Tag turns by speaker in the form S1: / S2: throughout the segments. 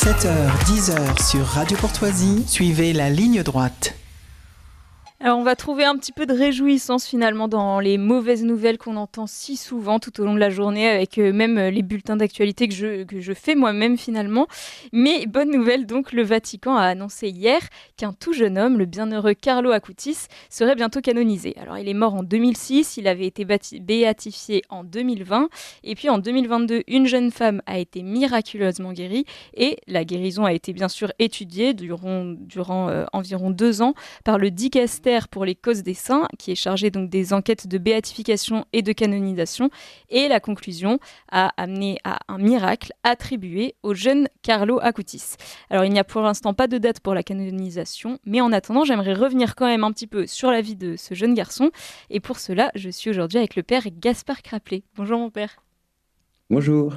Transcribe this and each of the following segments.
S1: 7h, 10h sur Radio Courtoisie, suivez la ligne droite.
S2: Alors on va trouver un petit peu de réjouissance finalement dans les mauvaises nouvelles qu'on entend si souvent tout au long de la journée avec même les bulletins d'actualité que je fais moi-même finalement. Mais bonne nouvelle donc, le Vatican a annoncé hier qu'un tout jeune homme, le bienheureux Carlo Acutis, serait bientôt canonisé. Alors il est mort en 2006, il avait été béatifié en 2020 et puis en 2022 une jeune femme a été miraculeusement guérie et la guérison a été bien sûr étudiée durant environ 2 ans par le dicaster pour les causes des saints, qui est chargé donc des enquêtes de béatification et de canonisation. Et la conclusion a amené à un miracle attribué au jeune Carlo Acutis. Alors il n'y a pour l'instant pas de date pour la canonisation, mais en attendant, j'aimerais revenir quand même un petit peu sur la vie de ce jeune garçon. Et pour cela, je suis aujourd'hui avec le père Gaspard Craplet. Bonjour mon père.
S3: Bonjour.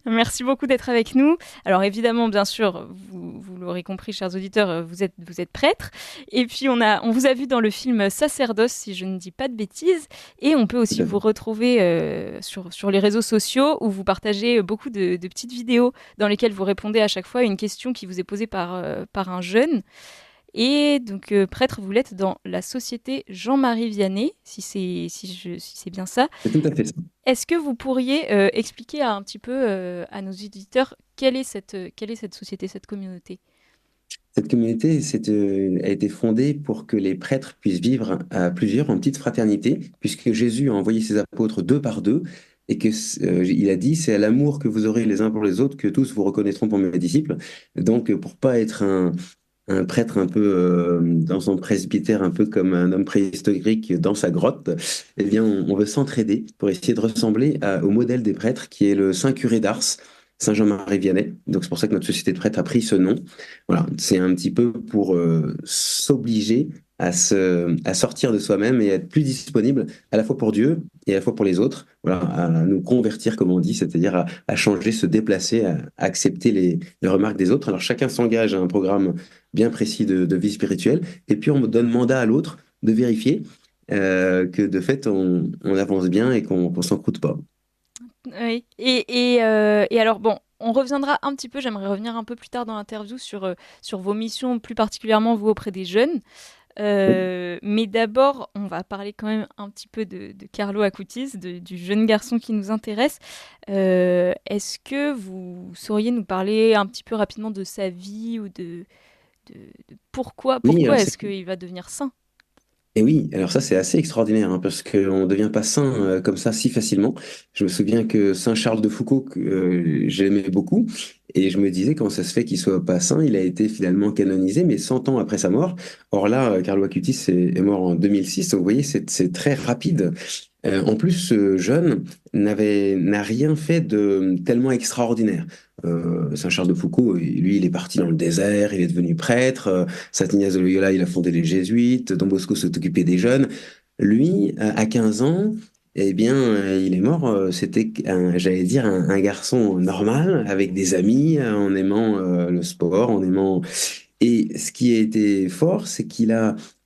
S2: Merci beaucoup d'être avec nous. Alors évidemment, bien sûr, vous l'aurez compris, chers auditeurs, vous êtes prêtre. Et puis on vous a vu dans le film Sacerdoce, si je ne dis pas de bêtises. Et on peut aussi vous retrouver sur les réseaux sociaux où vous partagez beaucoup de petites vidéos dans lesquelles vous répondez à chaque fois à une question qui vous est posée par un jeune. Et donc, prêtre, vous l'êtes dans la société Jean-Marie Vianney, si c'est bien ça.
S3: C'est tout à fait ça.
S2: Est-ce que vous pourriez expliquer un petit peu à nos auditeurs quelle est cette société, cette communauté ?
S3: Cette communauté a été fondée pour que les prêtres puissent vivre à plusieurs en petite fraternité, puisque Jésus a envoyé ses apôtres 2 par 2, et il a dit, c'est à l'amour que vous aurez les uns pour les autres que tous vous reconnaîtront pour mes disciples. Donc, pour pas être un prêtre un peu dans son presbytère, un peu comme un homme préhistorique dans sa grotte, eh bien, on veut s'entraider pour essayer de ressembler au modèle des prêtres, qui est le Saint Curé d'Ars, Saint Jean-Marie Vianney. Donc, c'est pour ça que notre société de prêtres a pris ce nom. Voilà, c'est un petit peu pour s'obliger à sortir de soi-même et être plus disponible à la fois pour Dieu et à la fois pour les autres. Voilà, à nous convertir, comme on dit, c'est-à-dire à changer, se déplacer, à accepter les remarques des autres. Alors, chacun s'engage à un programme bien précis de vie spirituelle, et puis on donne mandat à l'autre de vérifier que de fait on avance bien et qu'on s'encroute pas.
S2: Oui. Et alors, bon, on reviendra un petit peu, j'aimerais revenir un peu plus tard dans l'interview sur vos missions, plus particulièrement vous auprès des jeunes. Mais d'abord, on va parler quand même un petit peu de Carlo Acutis, du jeune garçon qui nous intéresse. Est-ce que vous sauriez nous parler un petit peu rapidement de sa vie ou de pourquoi
S3: Oui, alors
S2: est-ce qu'il va devenir saint ?
S3: et oui, alors ça c'est assez extraordinaire hein, parce qu'on ne devient pas saint comme ça si facilement. Je me souviens que Saint Charles de Foucault, que j'aimais beaucoup, et je me disais comment ça se fait qu'il soit pas saint, il a été finalement canonisé, mais 100 ans après sa mort. Or là, Carlo Acutis est mort en 2006, donc vous voyez, c'est très rapide. En plus, ce jeune n'a rien fait de tellement extraordinaire. Saint Charles de Foucault, lui, il est parti dans le désert, il est devenu prêtre. Saint Ignace de Loyola, il a fondé les Jésuites. Don Bosco s'est occupé des jeunes. Lui, à 15 ans, eh bien, il est mort. C'était, j'allais dire, un garçon normal, avec des amis, en aimant le sport, en aimant. Et ce qui a été fort, c'est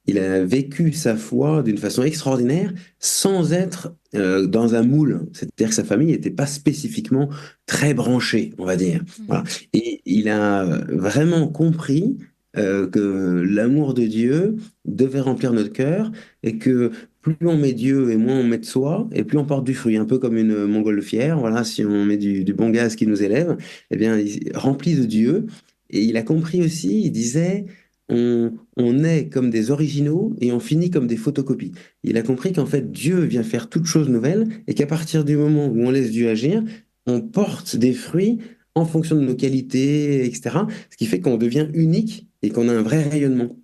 S3: il a vécu sa foi d'une façon extraordinaire, sans être dans un moule. C'est-à-dire que sa famille n'était pas spécifiquement très branchée, on va dire. Voilà. Et il a vraiment compris que l'amour de Dieu devait remplir notre cœur et que plus on met Dieu et moins on met de soi, et plus on porte du fruit, un peu comme une montgolfière. Voilà, si on met du bon gaz qui nous élève, eh bien, rempli de Dieu. Et il a compris aussi, il disait, on est comme des originaux et on finit comme des photocopies. Il a compris qu'en fait, Dieu vient faire toutes choses nouvelles et qu'à partir du moment où on laisse Dieu agir, on porte des fruits en fonction de nos qualités, etc. Ce qui fait qu'on devient unique et qu'on a un vrai rayonnement.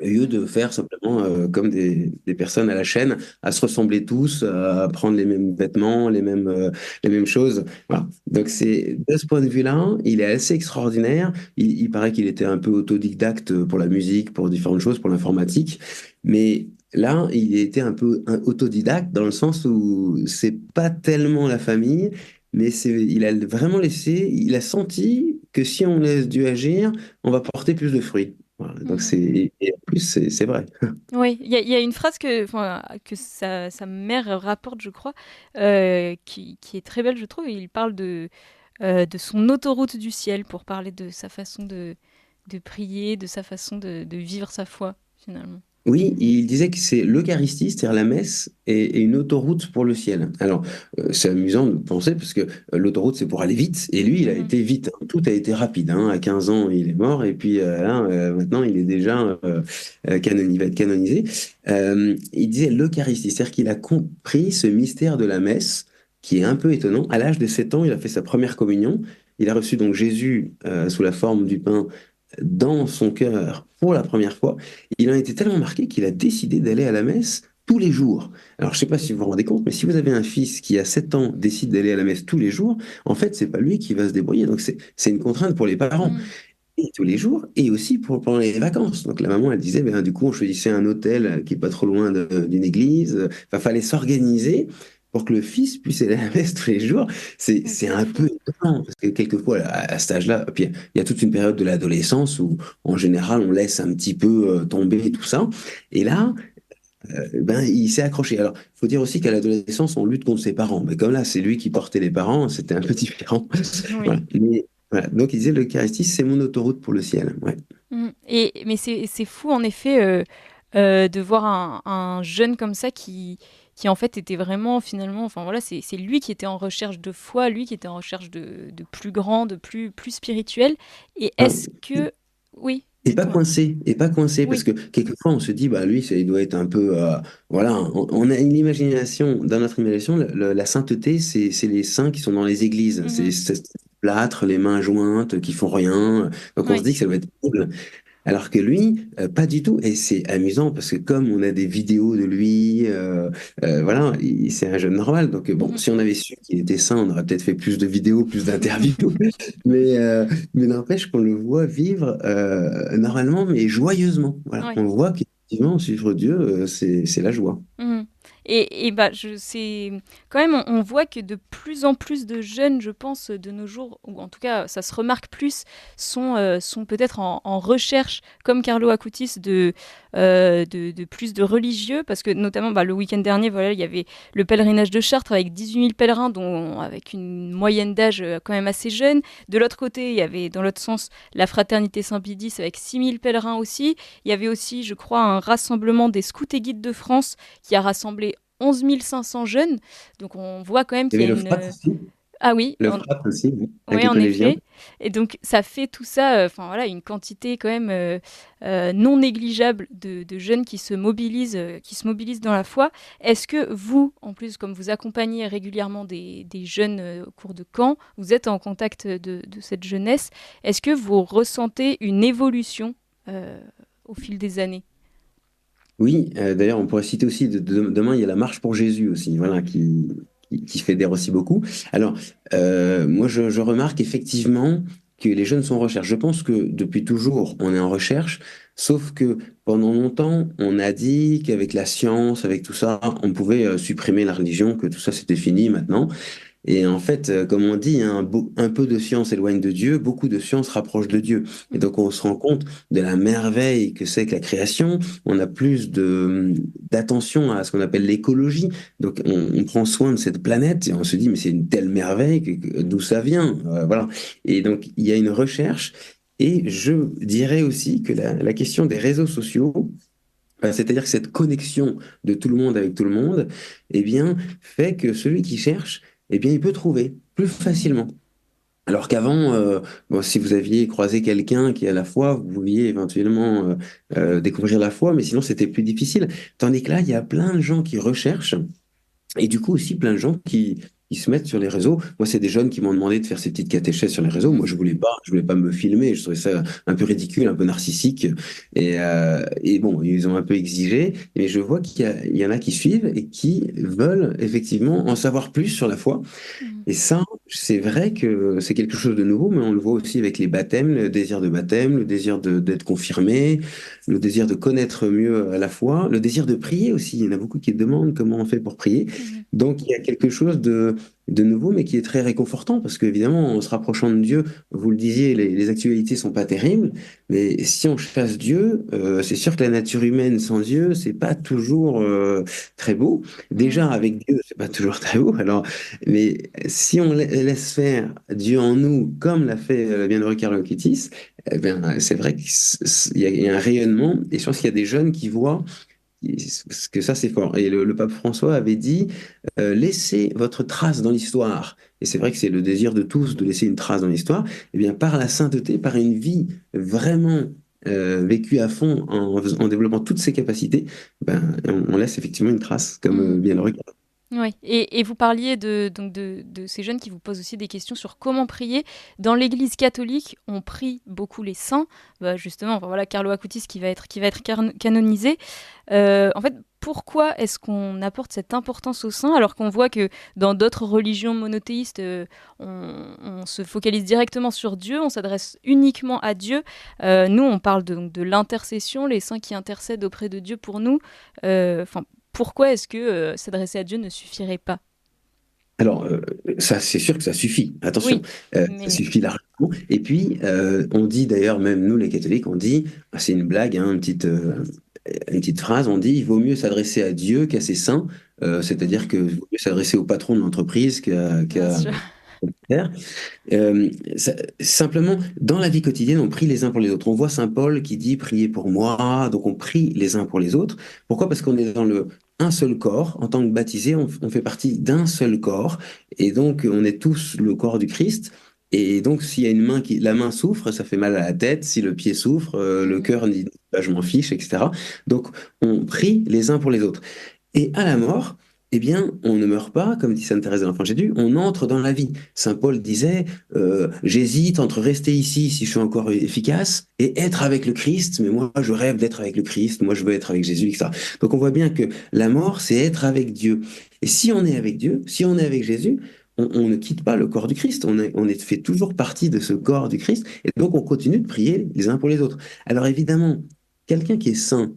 S3: Au lieu de faire simplement comme des personnes à la chaîne, à se ressembler tous, à prendre les mêmes vêtements, les mêmes choses. Voilà. Donc c'est de ce point de vue-là, il est assez extraordinaire. Il paraît qu'il était un peu autodidacte pour la musique, pour différentes choses, pour l'informatique, mais là, il était un peu autodidacte dans le sens où c'est pas tellement la famille, mais il a vraiment il a senti que si on laisse Dieu agir, on va porter plus de fruits. Voilà, donc
S2: Mhm.
S3: et en plus, c'est vrai.
S2: Oui, il y a une phrase que sa mère rapporte, je crois, qui est très belle, je trouve. Il parle de son autoroute du ciel pour parler de sa façon de prier, de sa façon de vivre sa foi, finalement.
S3: Oui, il disait que c'est l'Eucharistie, c'est-à-dire la messe, et une autoroute pour le ciel. Alors, c'est amusant de penser, parce que l'autoroute, c'est pour aller vite, et lui, il a
S2: Mhm.
S3: été vite, hein. Tout a été rapide, hein. À 15 ans, il est mort, et puis là, maintenant, il est déjà il va être canonisé. Il disait l'Eucharistie, c'est-à-dire qu'il a compris ce mystère de la messe, qui est un peu étonnant. À l'âge de 7 ans, il a fait sa première communion. Il a reçu donc Jésus sous la forme du pain dans son cœur pour la première fois. Il en a été tellement marqué qu'il a décidé d'aller à la messe tous les jours. Alors, je ne sais pas si vous vous rendez compte, mais si vous avez un fils qui, à 7 ans, décide d'aller à la messe tous les jours, en fait, c'est pas lui qui va se débrouiller. Donc, c'est une contrainte pour les parents.
S2: Mhm.
S3: Et tous les jours, et aussi pour, pendant les vacances. Donc, la maman, elle disait, ben, du coup, on choisissait un hôtel qui est pas trop loin d'une église. Enfin, fallait s'organiser pour que le fils puisse aller à la messe tous les jours. C'est
S2: C'est
S3: un
S2: fou.
S3: peu étonnant, parce que quelquefois, à cet âge-là, puis il y a toute une période de l'adolescence où, en général, on laisse un petit peu tomber tout ça. Et là, ben, il s'est accroché. Alors, il faut dire aussi qu'à l'adolescence, on lutte contre ses parents. Mais comme là, c'est lui qui portait les parents, c'était un peu différent.
S2: Oui.
S3: Voilà. Mais, voilà. Donc, il disait, l'Eucharistie, c'est mon autoroute pour le ciel. Ouais.
S2: Mais c'est fou, en effet, de voir un jeune comme ça qui, en fait, était vraiment, finalement, enfin voilà, c'est lui qui était en recherche de foi, lui qui était en recherche de plus grand, de plus spirituel. Et
S3: Ah,
S2: est-ce que... Oui,
S3: et
S2: dites-moi.
S3: pas coincé, parce
S2: Oui.
S3: que quelquefois on se dit, bah lui, il doit être un peu, voilà, on a une imagination, dans notre imagination, la sainteté, c'est les saints qui sont dans les églises,
S2: Mhm.
S3: c'est plâtre, les mains jointes, qui font rien, donc on se
S2: Oui.
S3: dit que ça doit être horrible. Alors que lui, pas du tout. Et c'est amusant parce que comme on a des vidéos de lui, voilà, c'est un jeune normal. Donc bon,
S2: Mhm.
S3: si on avait su qu'il était sain, on aurait peut-être fait plus de vidéos, plus d'interviews. Mais, euh, mais n'empêche qu'on le voit vivre normalement, mais joyeusement. Voilà,
S2: Ouais.
S3: on voit qu'effectivement, suivre Dieu, c'est la joie.
S2: Mhm. Et bah, c'est quand même, on voit que de plus en plus de jeunes, je pense, de nos jours, ou en tout cas, ça se remarque plus, sont peut-être en recherche, comme Carlo Acutis, de plus de religieux, parce que notamment, bah, le week-end dernier, voilà, il y avait le pèlerinage de Chartres avec 18 000 pèlerins, dont, avec une moyenne d'âge quand même assez jeune. De l'autre côté, il y avait, dans l'autre sens, la Fraternité Saint-Pédis avec 6 000 pèlerins aussi. Il y avait aussi, je crois, un rassemblement des scouts et guides de France qui a rassemblé 11 500 jeunes. Donc on voit quand même
S3: Il y
S2: qu'il y
S3: avait
S2: a
S3: le frat
S2: une...
S3: aussi,
S2: Ah oui,
S3: oui, avec
S2: ouais,
S3: les
S2: en
S3: collégiens.
S2: effet. Et donc ça fait tout ça, enfin voilà, une quantité quand même non négligeable de jeunes qui se mobilisent dans la foi. Est-ce que vous, en plus, comme vous accompagnez régulièrement des jeunes au cours de camp, vous êtes en contact de cette jeunesse, est-ce que vous ressentez une évolution euh, au fil des années?
S3: Oui, d'ailleurs, on pourrait citer aussi, demain, il y a la marche pour Jésus aussi, voilà, qui fédère aussi beaucoup. Alors, moi, je remarque effectivement que les jeunes sont en recherche. Je pense que depuis toujours, on est en recherche, sauf que pendant longtemps, on a dit qu'avec la science, avec tout ça, on pouvait supprimer la religion, que tout ça, c'était fini maintenant. Et en fait, comme on dit, hein, un peu de science éloigne de Dieu, beaucoup de science rapproche de Dieu. Et
S2: Mhm.
S3: donc, on se rend compte de la merveille que c'est que la création. On a plus d'attention à ce qu'on appelle l'écologie. Donc, on prend soin de cette planète et on se dit, mais c'est une telle merveille, d'où ça vient? Voilà. Et donc, il y a une recherche. Et je dirais aussi que la question des réseaux sociaux, c'est-à-dire que cette connexion de tout le monde avec tout le monde, eh bien, fait que celui qui cherche, eh bien, il peut trouver plus
S2: Mhm.
S3: facilement. Alors qu'avant, bon, si vous aviez croisé quelqu'un qui a la foi, vous pouviez éventuellement découvrir la foi, mais sinon c'était plus difficile. Tandis que là, il y a plein de gens qui recherchent et du coup aussi plein de gens qui se mettent sur les réseaux. Moi, c'est des jeunes qui m'ont demandé de faire ces petites catéchèses sur les réseaux. Moi,
S2: Mhm.
S3: je voulais pas me filmer. Je trouvais ça un peu ridicule, un peu narcissique. Et bon, ils ont un peu exigé. Mais je vois il y en a qui suivent et qui veulent effectivement en savoir plus sur la foi.
S2: Mhm.
S3: Et ça, c'est vrai que c'est quelque chose de nouveau, mais on le voit aussi avec les baptêmes, le désir de baptême, le désir d'être confirmé, le désir de connaître mieux à la foi, le désir de prier aussi. Il y en a beaucoup qui demandent comment on fait pour prier.
S2: Mhm.
S3: Donc il y a quelque chose de nouveau, mais qui est très réconfortant, parce qu'évidemment, en se rapprochant de Dieu, vous le disiez, les actualités sont pas terribles, Mais si on chasse Dieu, c'est sûr que la nature humaine sans Dieu, c'est pas toujours très beau.
S2: Mm.
S3: Déjà avec Dieu, c'est pas toujours très beau. Alors, mais si on laisse faire Dieu en nous, comme l'a fait le bienheureux Carlo Acutis, eh bien, c'est vrai qu'il y a un rayonnement. Et je pense qu'il y a des jeunes qui voient que ça, c'est fort. Et le pape François avait dit, laissez votre trace dans l'histoire. Et c'est vrai que c'est le désir de tous de laisser une trace dans l'histoire. Et bien, par la sainteté, par une vie vraiment vécue à fond, en développant toutes ses capacités, ben, on laisse effectivement une trace, comme
S2: Mm.
S3: bien le regarde.
S2: Oui, et vous parliez de ces jeunes qui vous posent aussi des questions sur comment prier. Dans l'Église catholique, on prie beaucoup les saints. Bah, justement, enfin, voilà, Carlo Acutis qui va être canonisé. En fait, pourquoi est-ce qu'on apporte cette importance aux saints alors qu'on voit que dans d'autres religions monothéistes, on se focalise directement sur Dieu, on s'adresse uniquement à Dieu. Nous, on parle de l'intercession, les saints qui intercèdent auprès de Dieu pour nous. Enfin, pourquoi est-ce que s'adresser à Dieu ne suffirait pas?
S3: Alors, ça, c'est sûr que ça suffit. Attention,
S2: Oui,
S3: ça
S2: mais
S3: suffit largement. Et puis, on dit d'ailleurs, même nous les catholiques, on dit, c'est une blague, hein, une petite phrase, on dit, il vaut mieux s'adresser à Dieu qu'à ses saints. C'est-à-dire
S2: Mhm.
S3: que vaut mieux s'adresser au patron de l'entreprise
S2: Bien
S3: qu'à
S2: sûr.
S3: Pierre. Simplement, dans la vie quotidienne, on prie les uns pour les autres. On voit Saint Paul qui dit priez pour moi, donc on prie les uns pour les autres. Pourquoi? Parce qu'on est dans le un seul corps. En tant que baptisé, on fait partie d'un seul corps, et donc on est tous le corps du Christ. Et donc, s'il y a une main la main souffre, ça fait mal à la tête. Si le pied souffre, le
S2: Mhm.
S3: cœur dit bah, je m'en fiche, etc. Donc, on prie les uns pour les autres. Et à la mort, eh bien, on ne meurt pas, comme dit Sainte Thérèse de l'Enfant Jésus, on entre dans la vie. Saint Paul disait, j'hésite entre rester ici si je suis encore efficace et être avec le Christ, mais moi je rêve d'être avec le Christ, moi je veux être avec Jésus, etc. Donc on voit bien que la mort, c'est être avec Dieu. Et si on est avec Dieu, si on est avec Jésus, on ne quitte pas le corps du Christ, fait toujours partie de ce corps du Christ, et donc on continue de prier les uns pour les autres. Alors évidemment, quelqu'un qui est saint,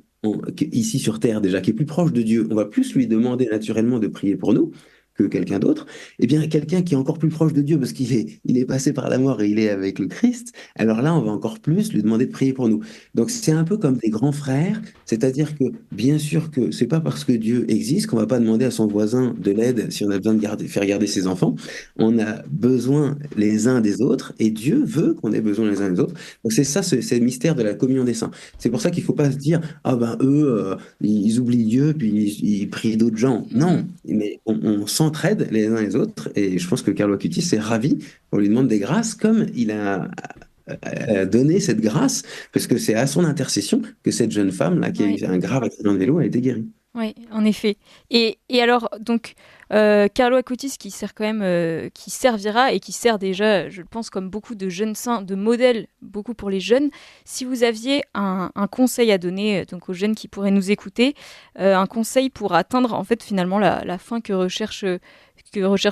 S3: ici sur Terre déjà, qui est plus proche de Dieu, on va plus lui demander naturellement de prier pour nous que quelqu'un d'autre. Eh bien, quelqu'un qui est encore plus proche de Dieu parce qu'il est passé par la mort et il est avec le Christ, alors là, on va encore plus lui demander de prier pour nous. Donc, c'est un peu comme des grands frères, c'est-à-dire que bien sûr que c'est pas parce que Dieu existe qu'on va pas demander à son voisin de l'aide si on a besoin de faire garder ses enfants. On a besoin les uns des autres et Dieu veut qu'on ait besoin les uns des autres. Donc, c'est ça, c'est le mystère de la communion des saints. C'est pour ça qu'il ne faut pas se dire, ah ben eux, ils oublient Dieu, puis ils prient d'autres gens.
S2: Mhm.
S3: Non, mais on s'entraide les uns les autres, et je pense que Carlo Acutis est ravi, on lui demande des grâces, comme il a donné cette grâce, parce que c'est à son intercession que cette jeune femme, là, qui a
S2: Oui.
S3: eu un grave accident de vélo, a été guérie.
S2: Oui, en effet. Et alors, donc, Carlo Acutis qui sert quand même, qui servira et qui sert déjà, je pense, comme beaucoup de jeunes saints, de modèle, beaucoup pour les jeunes. Si vous aviez un conseil à donner donc aux jeunes qui pourraient nous écouter, un conseil pour atteindre en fait finalement la fin que recherche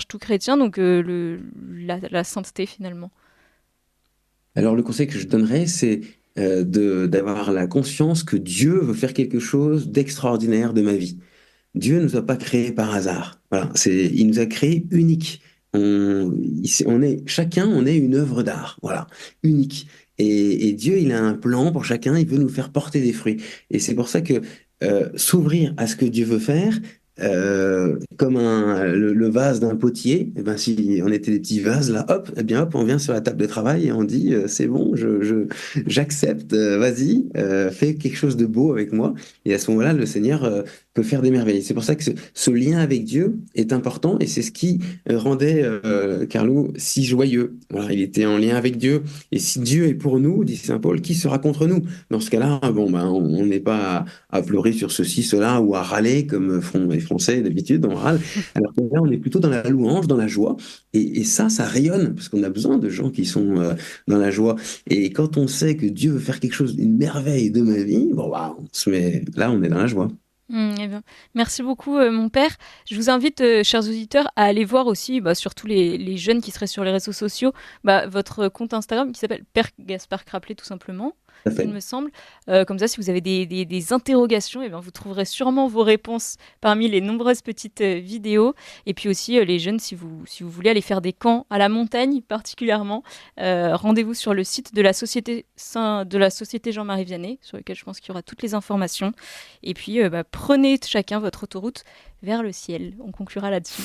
S2: tout chrétien, donc la sainteté finalement.
S3: Alors le conseil que je donnerais, c'est d'avoir la conscience que Dieu veut faire quelque chose d'extraordinaire de ma vie. Dieu ne nous a pas créés par hasard. Voilà, il nous a créés uniques. Chacun, on est une œuvre d'art. Voilà, unique. Et Dieu, il a un plan pour chacun. Il veut nous faire porter des fruits. Et c'est pour ça que s'ouvrir à ce que Dieu veut faire, comme le vase d'un potier, eh ben, si on était des petits vases là, hop, eh bien hop, on vient sur la table de travail et on dit c'est bon, j'accepte, vas-y, fais quelque chose de beau avec moi. Et à ce moment-là, le Seigneur peut faire des merveilles. C'est pour ça que ce lien avec Dieu est important et c'est ce qui rendait Carlo si joyeux. Voilà, il était en lien avec Dieu. Et si Dieu est pour nous, dit Saint Paul, qui sera contre nous? Dans ce cas-là, bon, ben, on n'est pas à pleurer sur ceci, cela ou à râler comme font les Français d'habitude, on râle. Alors que là, on est plutôt dans la louange, dans la joie. Et ça rayonne parce qu'on a besoin de gens qui sont dans la joie. Et quand on sait que Dieu veut faire quelque chose, une merveille de ma vie, bon, bah, là, on est dans la joie.
S2: Eh bien, merci beaucoup, mon père. Je vous invite, chers auditeurs, à aller voir aussi, bah, surtout les jeunes qui seraient sur les réseaux sociaux, bah, votre compte Instagram qui s'appelle Père Gaspard Craplet, tout simplement.
S3: Tout à
S2: il
S3: fait.
S2: me semble. Comme ça, si vous avez des interrogations, eh bien, vous trouverez sûrement vos réponses parmi les nombreuses petites vidéos. Et puis aussi, les jeunes, si vous voulez aller faire des camps à la montagne particulièrement, rendez-vous sur le site de la Société Jean-Marie Vianney, sur lequel je pense qu'il y aura toutes les informations. Et puis, prenez chacun votre autoroute vers le ciel. On conclura là-dessus.